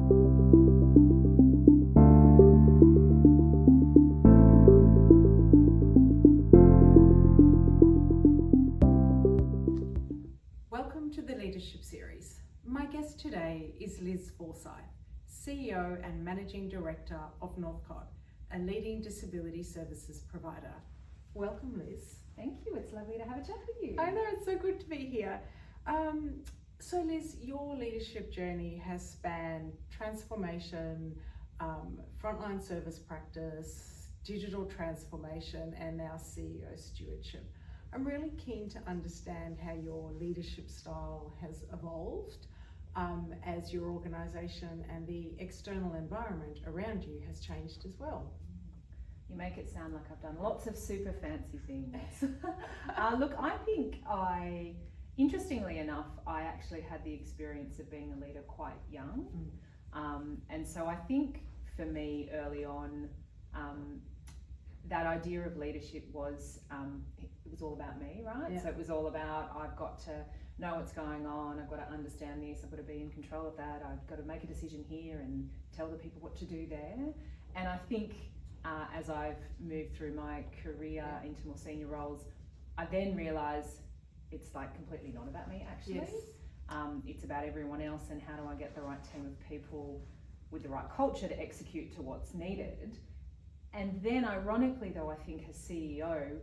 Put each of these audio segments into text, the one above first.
Welcome to the Leadership Series. My guest today is Liz Forsyth, CEO and Managing Director of Northcott, a leading disability services provider. Welcome, Liz. Thank you. It's lovely to have a chat with you. I know, it's so good to be here. So Liz, your leadership journey has spanned transformation, frontline service practice, digital transformation, and now CEO stewardship. I'm really keen to understand how your leadership style has evolved as your organisation and the external environment around you has changed as well. You make it sound like I've done lots of super fancy things. Look, I think interestingly enough, I actually had the experience of being a leader quite young. And so I think for me early on, that idea of leadership was, it was all about me, right? Yeah. So it was all about, I've got to know what's going on, I've got to understand this, I've got to be in control of that, I've got to make a decision here and tell the people what to do there. And I think as I've moved through my career into more senior roles, I then realised it's like completely not about me actually. Yes. It's about everyone else and how do I get the right team of people with the right culture to execute to what's needed. And then ironically though, I think as CEO,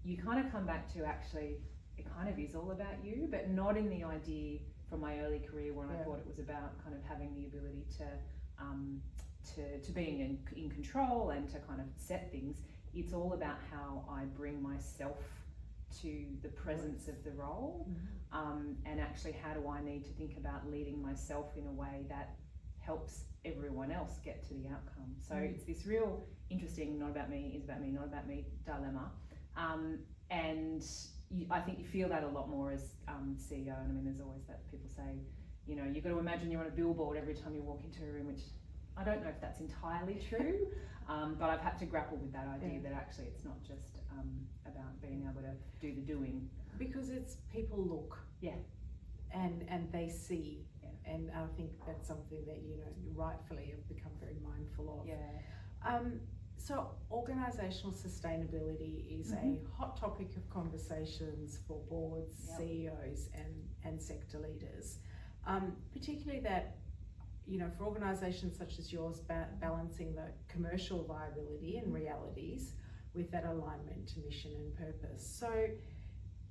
you kind of come back to actually, it kind of is all about you, but not in the idea from my early career when I thought it was about kind of having the ability to being in control and to kind of set things. It's all about how I bring myself to the presence of the role, and actually how do I need to think about leading myself in a way that helps everyone else get to the outcome. So it's this real interesting not about me, is about me, not about me dilemma. And I think you feel that a lot more as CEO. And I mean, there's always that people say, you know, you've got to imagine you're on a billboard every time you walk into a room, which I don't know if that's entirely true, but I've had to grapple with that idea that actually it's not just about being able to do the doing. Because it's people look. Yeah. And they see. Yeah. And I think that's something that, you know, you rightfully have become very mindful of. Yeah. So organisational sustainability is a hot topic of conversations for boards, CEOs and sector leaders, particularly that, you know, for organisations such as yours, balancing the commercial viability and realities with that alignment to mission and purpose. So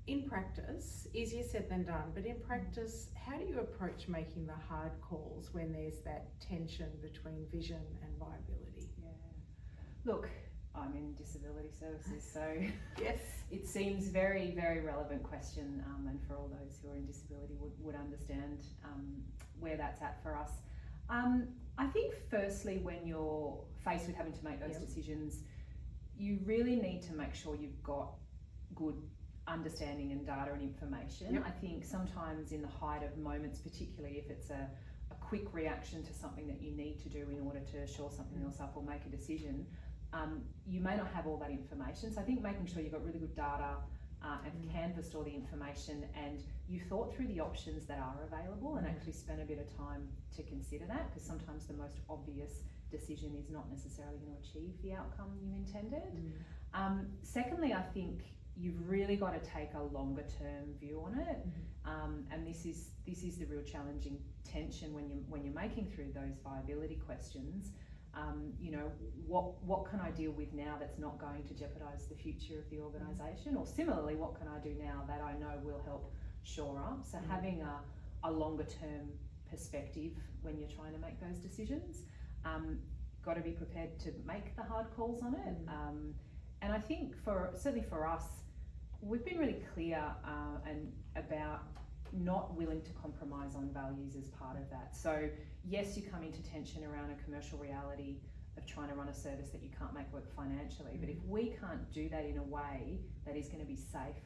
in practice, easier said than done, but in practice, how do you approach making the hard calls when there's that tension between vision and viability? Yeah. Look, I'm in disability services, so yes, it seems very, very relevant question, and for all those who are in disability would understand where that's at for us. I think firstly, when you're faced with having to make those decisions, you really need to make sure you've got good understanding and data and information. I think sometimes in the height of moments, particularly if it's a quick reaction to something that you need to do in order to shore something else up or make a decision, you may not have all that information. So I think making sure you've got really good data and canvassed all the information and you thought through the options that are available and actually spent a bit of time to consider that, because sometimes the most obvious decision is not necessarily going to achieve the outcome you intended. Secondly, I think you've really got to take a longer term view on it, and this is the real challenging tension when you're making through those viability questions. You know, what can I deal with now that's not going to jeopardise the future of the organisation, or similarly, what can I do now that I know will help shore up? So having a longer term perspective when you're trying to make those decisions. Got to be prepared to make the hard calls on it. And I think certainly for us, we've been really clear and about not willing to compromise on values as part of that. So yes, you come into tension around a commercial reality of trying to run a service that you can't make work financially, but if we can't do that in a way that is going to be safe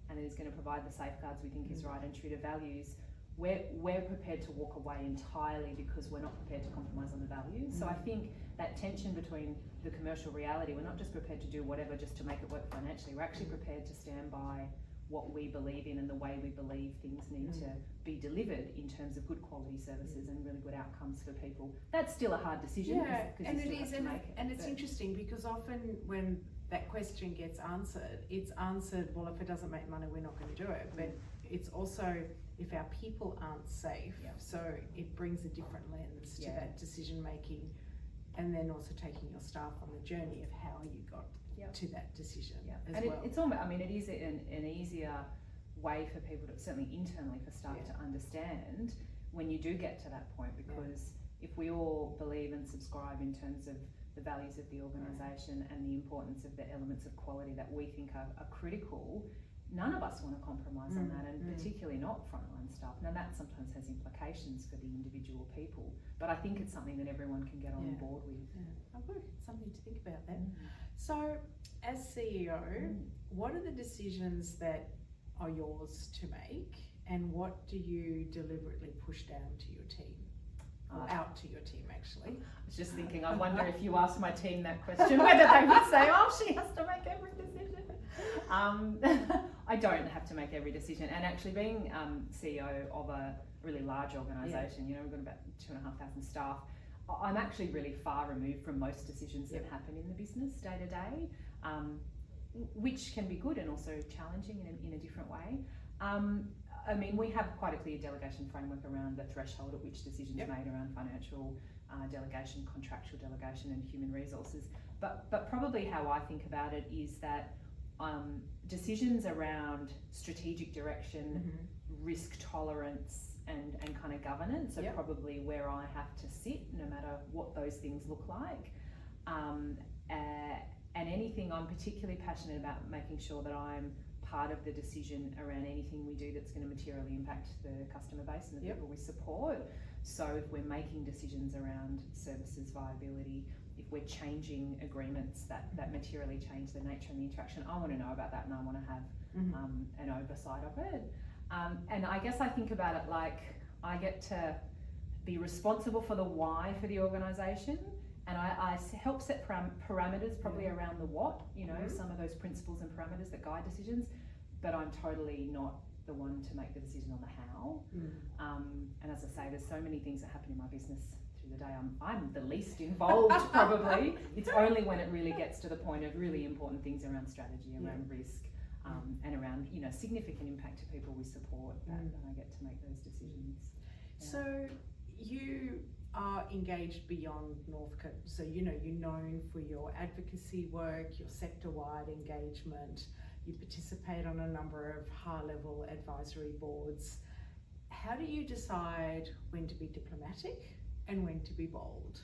and that is going to provide the safeguards we think is right and true to values, we're prepared to walk away entirely because we're not prepared to compromise on the values. So I think that tension between the commercial reality, we're not just prepared to do whatever just to make it work financially, we're actually prepared to stand by what we believe in and the way we believe things need to be delivered in terms of good quality services and really good outcomes for people. That's still a hard decision. Yeah, and you it still is, have to make it. and it's interesting because often when that question gets answered, it's answered, well, if it doesn't make money, we're not going to do it. But it's also if our people aren't safe, so it brings a different lens to that decision making, and then also taking your staff on the journey of how you got to that decision as and well. It's almost, I mean, it is an easier way for people to, certainly internally for staff to understand when you do get to that point, because if we all believe and subscribe in terms of the values of the organisation and the importance of the elements of quality that we think are critical, none of us want to compromise on that, and particularly not frontline staff. Now that sometimes has implications for the individual people, but I think it's something that everyone can get on board with. Something to think about then. So as CEO, what are the decisions that are yours to make, and what do you deliberately push down to your team? Or out to your team, actually. I was just thinking, I wonder if you asked my team that question, whether they would say, oh, she has to make every decision. I don't have to make every decision, and actually being CEO of a really large organisation, you know, we've got about 2,500 staff, I'm actually really far removed from most decisions that happen in the business day to day, which can be good and also challenging in a different way. I mean, we have quite a clear delegation framework around the threshold at which decisions are made around financial delegation, contractual delegation and human resources. But probably how I think about it is that decisions around strategic direction, risk tolerance and kind of governance are probably where I have to sit, no matter what those things look like. And anything, I'm particularly passionate about making sure that I'm part of the decision around anything we do that's going to materially impact the customer base and the people we support. So if we're making decisions around services viability, if we're changing agreements that materially change the nature and the interaction, I want to know about that, and I want to have an oversight of it. And I guess I think about it like I get to be responsible for the why for the organisation, and I help set parameters probably around the what, you know, some of those principles and parameters that guide decisions, but I'm totally not the one to make the decision on the how. And as I say, there's so many things that happen in my business through the day. I'm the least involved probably. It's only when it really gets to the point of really important things around strategy, around risk, and around, you know, significant impact to people we support that I get to make those decisions. So you are engaged beyond Northcott, so you know you're known for your advocacy work, your sector-wide engagement, you participate on a number of high-level advisory boards. How do you decide when to be diplomatic and when to be bold?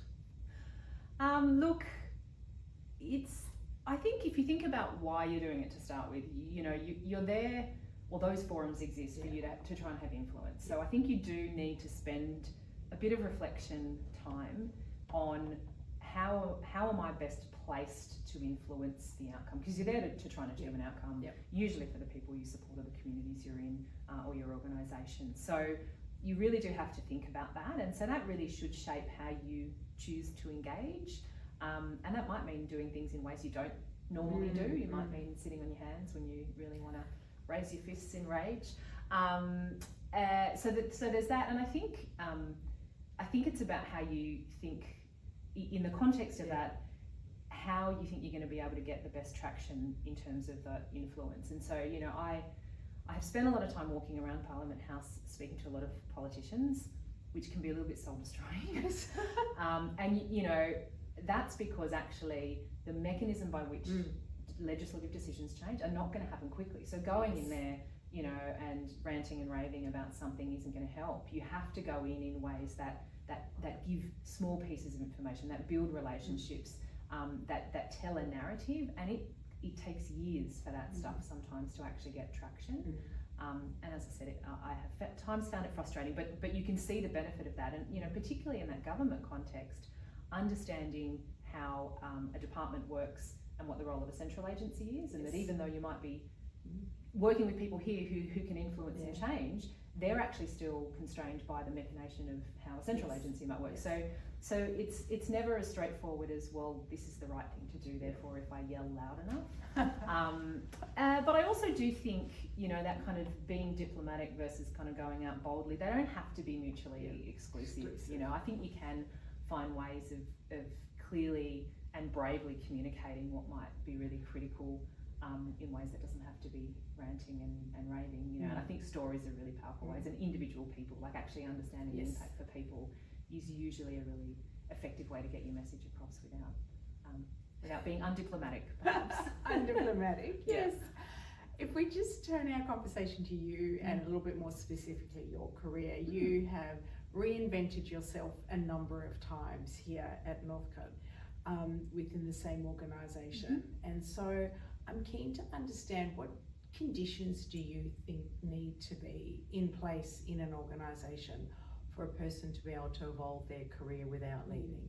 Look, I think if you think about why you're doing it to start with, you know, you're there, or those forums exist for you to try and have influence. So I think you do need to spend a bit of reflection time on how am I best placed to influence the outcome, because you're there to try and achieve an outcome, usually for the people you support or the communities you're in, or your organisation. So you really do have to think about that, and so that really should shape how you choose to engage, and that might mean doing things in ways you don't normally do. You might mean sitting on your hands when you really want to raise your fists in rage. So there's that, and I think it's about how you think in the context of that, how you think you're going to be able to get the best traction in terms of influence. And so, you know, I have spent a lot of time walking around Parliament House speaking to a lot of politicians, which can be a little bit soul-destroying. And, you know, that's because actually the mechanism by which legislative decisions change are not going to happen quickly. So going in there, you know, and ranting and raving about something isn't going to help. You have to go in ways that give small pieces of information, that build relationships, that tell a narrative, and it takes years for that stuff sometimes to actually get traction. And as I said, I have at times found it frustrating, but you can see the benefit of that, and you know, particularly in that government context, understanding how a department works and what the role of a central agency is, and that even though you might be working with people here who can influence and change, they're actually still constrained by the machination of how a central agency might work. So it's never as straightforward as, well, this is the right thing to do, therefore if I yell loud enough. But I also do think, that kind of being diplomatic versus kind of going out boldly, they don't have to be mutually exclusive. I think you can find ways of clearly and bravely communicating what might be really critical in ways that doesn't have to be ranting and raving, and I think stories are really powerful ways, and individual people, like actually understanding the impact for people is usually a really effective way to get your message across without being undiplomatic, perhaps. Undiplomatic, yes. If we just turn our conversation to you and a little bit more specifically your career, you have reinvented yourself a number of times here at Northcott within the same organisation, and so I'm keen to understand, what conditions do you think need to be in place in an organisation for a person to be able to evolve their career without leaving?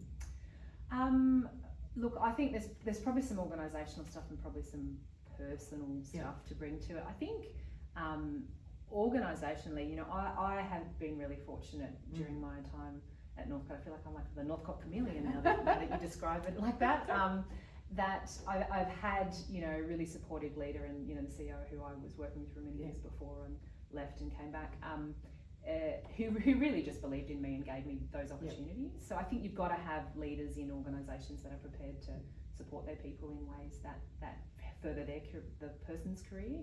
Look, I think there's probably some organisational stuff and probably some personal stuff to bring to it. I think organisationally, I have been really fortunate during my time at Northcott. I feel like I'm like the Northcott chameleon now that you describe it like that. That I've had, really supportive leader, and the CEO who I was working with for many years before and left and came back, who really just believed in me and gave me those opportunities. So I think you've got to have leaders in organisations that are prepared to support their people in ways that further the person's career.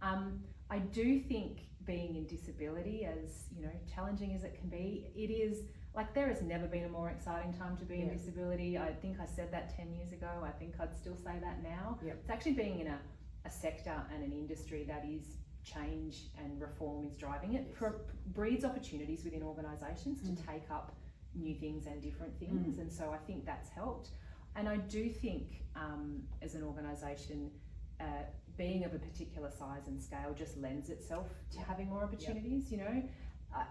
I do think being in disability, as challenging as it can be, it is. Like, there has never been a more exciting time to be in disability. I think I said that 10 years ago. I think I'd still say that now. It's actually being in a sector and an industry that is change and reform is driving it. Breeds opportunities within organisations to take up new things and different things. And so I think that's helped. And I do think as an organisation, being of a particular size and scale just lends itself to having more opportunities,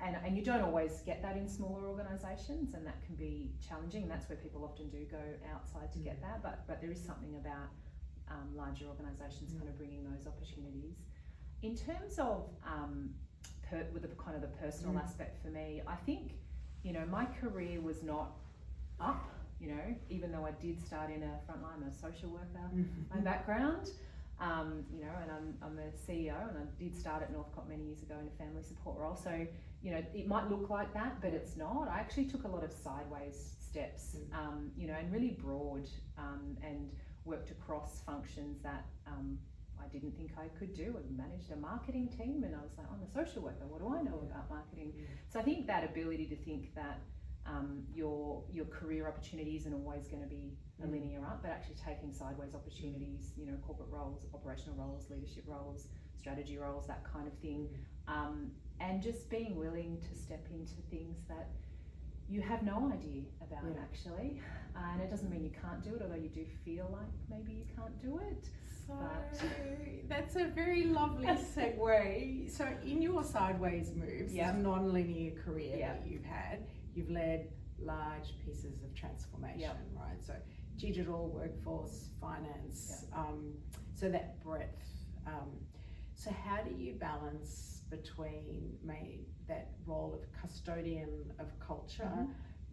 And you don't always get that in smaller organisations, and that can be challenging, and that's where people often do go outside to get that, but there is something about larger organisations kind of bringing those opportunities. In terms of with the kind of the personal aspect for me, I think, my career was not up, even though I did start in a frontline, I'm a social worker, my background. And I'm a CEO, and I did start at Northcott many years ago in a family support role. So, it might look like that, but it's not. I actually took a lot of sideways steps, and really broad, and worked across functions that I didn't think I could do. I managed a marketing team, and I was like, I'm a social worker, what do I know about marketing? So I think that ability to think that your career opportunity isn't always going to be a linear up, but actually taking sideways opportunities, corporate roles, operational roles, leadership roles, strategy roles, that kind of thing, and just being willing to step into things that you have no idea about actually, and it doesn't mean you can't do it, although you do feel like maybe you can't do it. So that's a very lovely segue. So in your sideways moves, this non-linear career that you've had, you've led large pieces of transformation, right? So digital, workforce, finance, so that breadth. So how do you balance between that role of custodian of culture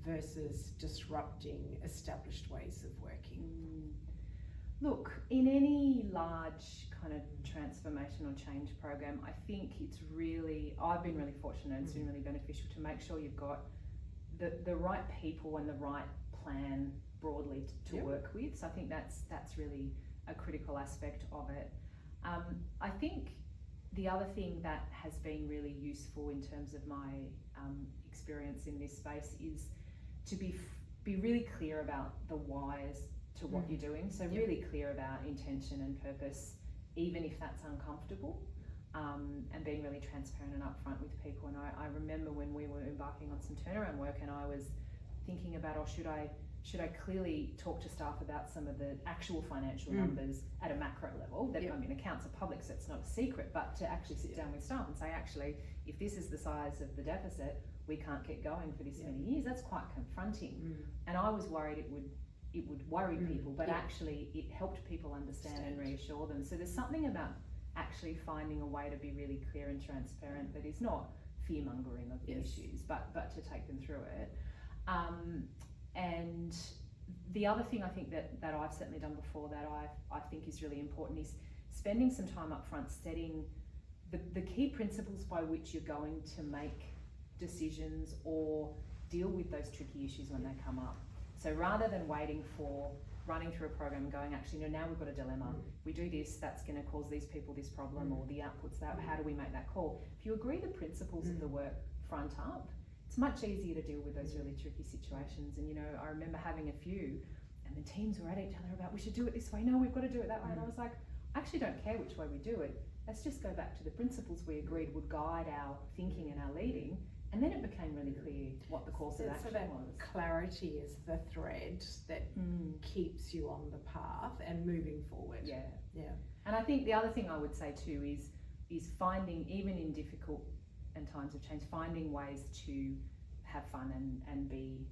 versus disrupting established ways of working? Look, in any large kind of transformational change program, I think I've been really fortunate, and it's been really beneficial to make sure you've got the right people and the right plan broadly to work with. So I think that's really a critical aspect of it. I think the other thing that has been really useful in terms of my experience in this space is to be really clear about the whys to what you're doing. So really clear about intention and purpose, even if that's uncomfortable, and being really transparent and upfront with people. And I remember when we were embarking on some turnaround work, and I was thinking about, should I clearly talk to staff about some of the actual financial numbers at a macro level? That I mean, accounts are public, so it's not a secret, but to actually sit down with staff and say, actually, if this is the size of the deficit, we can't get going for this many years. That's quite confronting. And I was worried it would worry people, but actually it helped people understand and reassure them. So there's something about actually finding a way to be really clear and transparent that is not fear-mongering of the issues, but to take them through it. And the other thing I think that I've certainly done before that I think is really important is spending some time up front setting the key principles by which you're going to make decisions or deal with those tricky issues when they come up. So rather than waiting for running through a program and going, actually, no, now we've got a dilemma. We do this, that's going to cause these people this problem, or the outputs that, how do we make that call? If you agree the principles of the work front up, it's much easier to deal with those really tricky situations. And, you know, I remember having a few, and the teams were at each other about, we should do it this way, no, we've got to do it that way. And I was like, I actually don't care which way we do it. Let's just go back to the principles we agreed would guide our thinking and our leading. And then it became really clear what the course of action was. Clarity is the thread that keeps you on the path and moving forward. Yeah. And I think the other thing I would say too is finding, even in difficult and times of change, finding ways to have fun and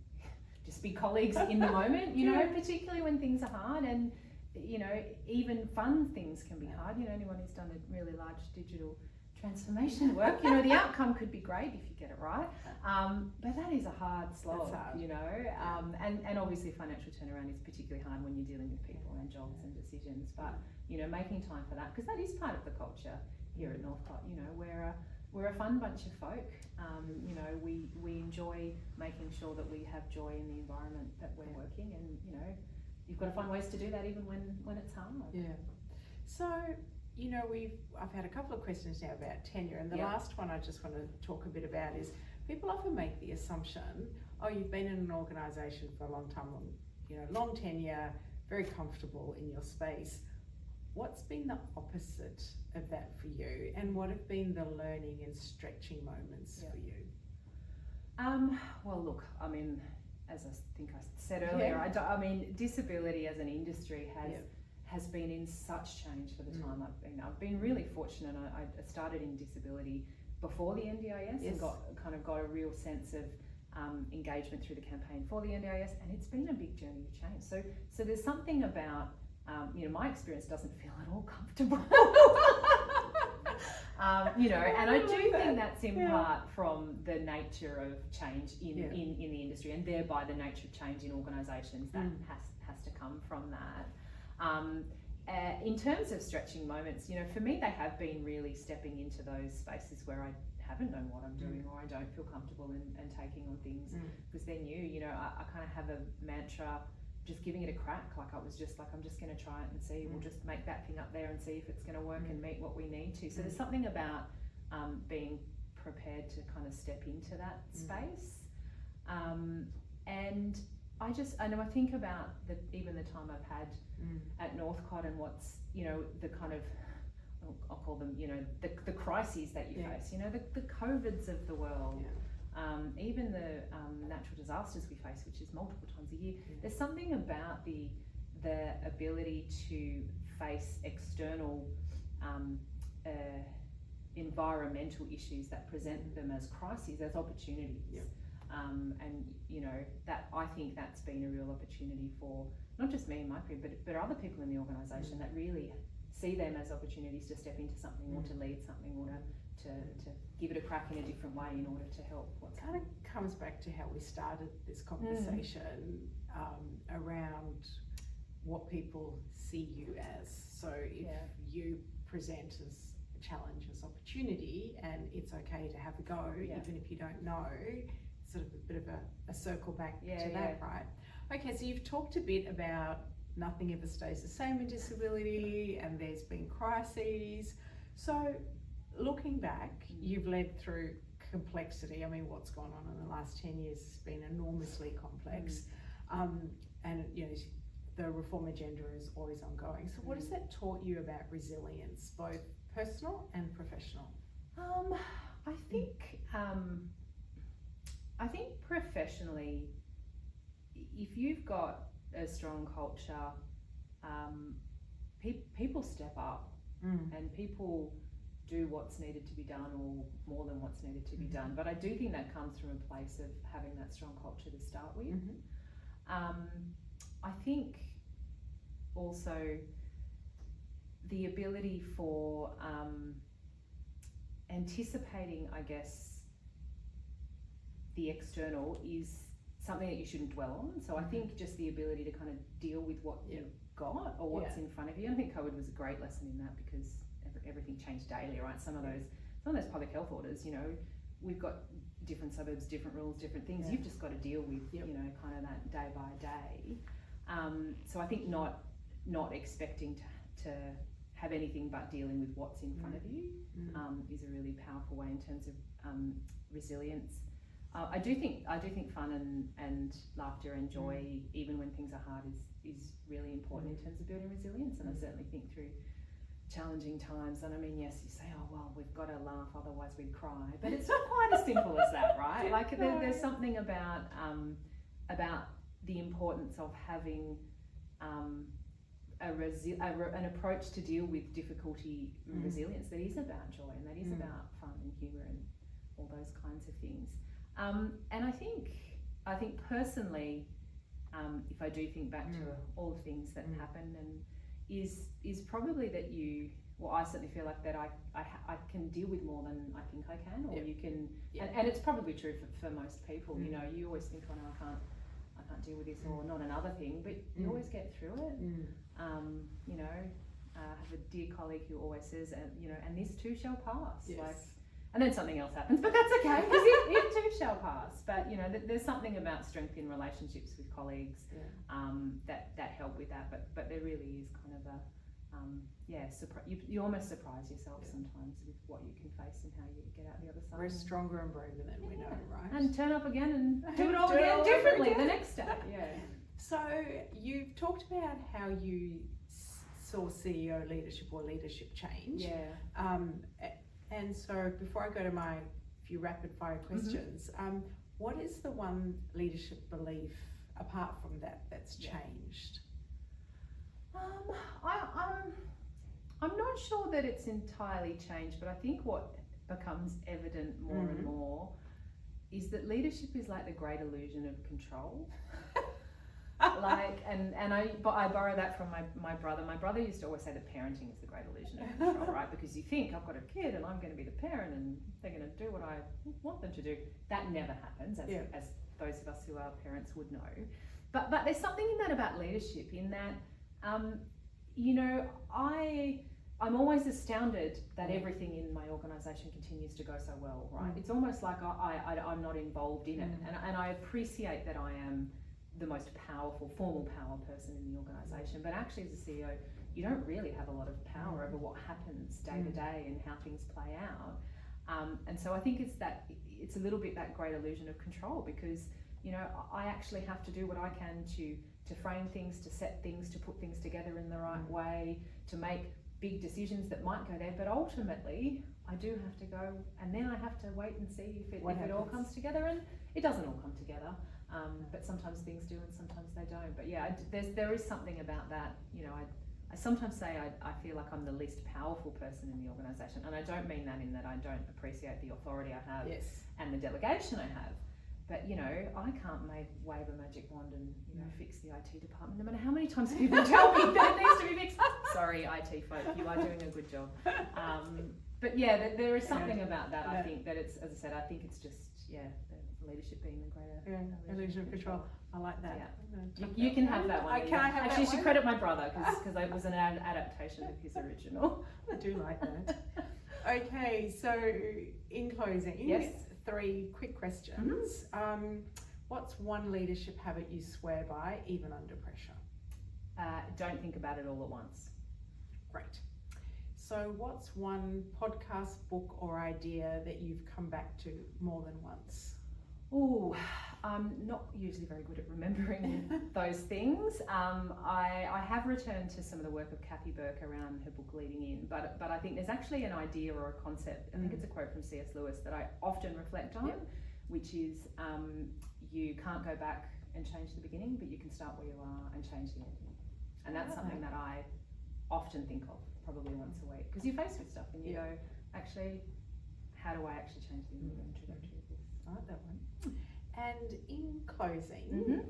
just be colleagues in the moment, you know, particularly when things are hard. And, you know, even fun things can be hard. You know, anyone who's done a really large digital transformation work, you know, the outcome could be great if you get it right, but that is a hard slog, you know, and obviously financial turnaround is particularly hard when you're dealing with people and jobs and decisions, but, you know, making time for that, because that is part of the culture here at Northcott. You know, we're a fun bunch of folk. You know, we enjoy making sure that we have joy in the environment that we're working, and, you know, you've got to find ways to do that even when it's hard. So, you know, I've had a couple of questions now about tenure, and the last one I just want to talk a bit about is people often make the assumption, oh, you've been in an organisation for a long time, you know, long tenure, very comfortable in your space. What's been the opposite of that for you, and what have been the learning and stretching moments for you? Well, look, I mean, as I think I said earlier, I mean, disability as an industry has been in such change for the time I've been. I've been really fortunate. I started in disability before the NDIS and got a real sense of engagement through the campaign for the NDIS, and it's been a big journey of change. So there's something about, you know, my experience doesn't feel at all comfortable. You know, and I do think that's in part from the nature of change in the industry, and thereby the nature of change in organisations that has to come from that. In terms of stretching moments, you know, for me they have been really stepping into those spaces where I haven't known what I'm doing, or I don't feel comfortable and taking on things because they're new. You know, I kind of have a mantra, just giving it a crack. Like I was just like, I'm just going to try it and see. We'll just make that thing up there and see if it's going to work and meet what we need to. So there's something about being prepared to kind of step into that space. And I know I think about even the time I've had at Northcott and what's, you know, the kind of, I'll call them, you know, the crises that you face, you know, the COVIDs of the world, even the natural disasters we face, which is multiple times a year. There's something about the ability to face external environmental issues that present them as crises, as opportunities. And, you know, that I think that's been a real opportunity for not just me and my career, but other people in the organisation that really see them as opportunities to step into something or to lead something or to give it a crack in a different way in order to help. What kind of comes back to how we started this conversation around what people see you as. So if you present as a challenge as opportunity, and it's okay to have a go, even if you don't know, sort of a bit of a circle back to that, right? Okay, so you've talked a bit about nothing ever stays the same in disability, and there's been crises. So looking back, you've led through complexity. I mean, what's gone on in the last 10 years has been enormously complex. And, you know, the reform agenda is always ongoing. So what has that taught you about resilience, both personal and professional? I think professionally, if you've got a strong culture, people step up and people do what's needed to be done, or more than what's needed to be done. But I do think that comes from a place of having that strong culture to start with. I think also the ability for anticipating, I guess, the external is something that you shouldn't dwell on. So I think just the ability to kind of deal with what you've got or what's in front of you. And I think COVID was a great lesson in that because everything changed daily, right? Some of those public health orders, you know, we've got different suburbs, different rules, different things. You've just got to deal with, you know, kind of that day by day. So I think not expecting to have anything but dealing with what's in front of you is a really powerful way in terms of resilience. I do think fun and laughter and joy, even when things are hard, is really important in terms of building resilience. And I certainly think through challenging times, and I mean, yes, you say, oh well, we've got to laugh, otherwise we'd cry, but it's not quite as simple as that, right? Like there's something about the importance of having an approach to deal with difficulty, resilience that is about joy and that is about fun and humour and all those kinds of things. And I think personally, if I do think back to all the things that happen, and is probably that I certainly feel like that I can deal with more than I think I can, or you can, and it's probably true for most people. You know, you always think, oh no, I can't deal with this, or not another thing, but you always get through it. You know, I have a dear colleague who always says, you know, and this too shall pass. Like, and then something else happens, but that's okay, because it too shall pass. But you know, there's something about strength in relationships with colleagues that help with that. But there really is kind of a you almost surprise yourself sometimes with what you can face and how you get out the other side. We're stronger and braver than we know, right? And turn up again and do it all again differently the next day. Yeah. So you've talked about how you saw CEO leadership or leadership change. Yeah. And so before I go to my few rapid fire questions, what is the one leadership belief apart from that's changed? I'm not sure that it's entirely changed, but I think what becomes evident more and more is that leadership is like the great illusion of control. Like, and I borrow that from my brother. My brother used to always say that parenting is the great illusion of control, right? Because you think, I've got a kid and I'm going to be the parent and they're going to do what I want them to do. That never happens, as those of us who are parents would know. But there's something in that about leadership, in that, you know, I'm always astounded that everything in my organisation continues to go so well, right? It's almost like I'm not involved in it, and I appreciate that I am the most powerful, formal power person in the organisation, but actually as a CEO, you don't really have a lot of power over what happens day to day and how things play out. And so I think it's a little bit that great illusion of control, because, you know, I actually have to do what I can to frame things, to set things, to put things together in the right way, to make big decisions that might go there, but ultimately I do have to go, and then I have to wait and see if it all comes together, and it doesn't all come together. But sometimes things do and sometimes they don't. But yeah, there is something about that. You know, I sometimes say I feel like I'm the least powerful person in the organisation, and I don't mean that in that I don't appreciate the authority I have and the delegation I have. But you know, I can't wave a magic wand and fix the IT department, no matter how many times people tell me that it needs to be fixed. Sorry, IT folk, you are doing a good job. But yeah, there is something about that. I think that it's, as I said, I think it's just the leadership being the greater illusion of control. I like that. Yeah. You can have that one. Can I have Actually, that you should credit my brother, because it was an adaptation of his original. I do like that. Okay, so in closing, 3 quick questions. What's one leadership habit you swear by, even under pressure? Don't think about it all at once. Great. So what's one podcast, book or idea that you've come back to more than once? Oh, I'm not usually very good at remembering those things. I have returned to some of the work of Kathy Burke around her book Leading In, but I think there's actually an idea or a concept, I think it's a quote from C.S. Lewis, that I often reflect on, which is you can't go back and change the beginning, but you can start where you are and change the ending. And that's something that I often think of, probably once a week, because you're faced with stuff and you go, actually, how do I actually change the ending and trajectory of this? I like that one. And in closing,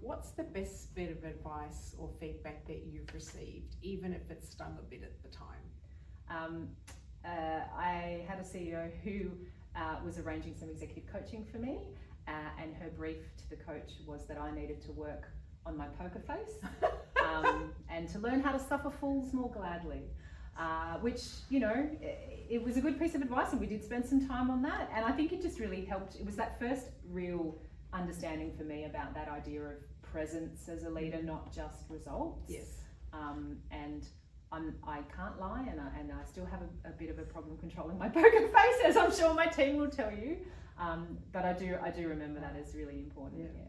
what's the best bit of advice or feedback that you've received, even if it stung a bit at the time? I had a CEO who was arranging some executive coaching for me, and her brief to the coach was that I needed to work on my poker face and to learn how to suffer fools more gladly. Which, you know, it was a good piece of advice, and we did spend some time on that, and I think it just really helped. It was that first real understanding for me about that idea of presence as a leader, not just results. Yes. And I can't lie, and I still have a bit of a problem controlling my poker face, as I'm sure my team will tell you. But I do remember that as really important. Yeah.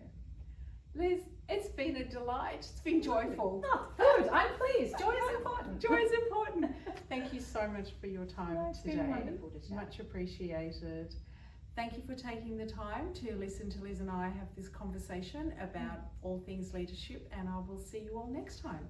Liz, it's been a delight. It's been joyful. Oh, good. I'm pleased. Joy is important. Joy is important. Thank you so much for your time today. Been wonderful to chat. Much appreciated. Thank you for taking the time to listen to Liz and I have this conversation about all things leadership, and I will see you all next time.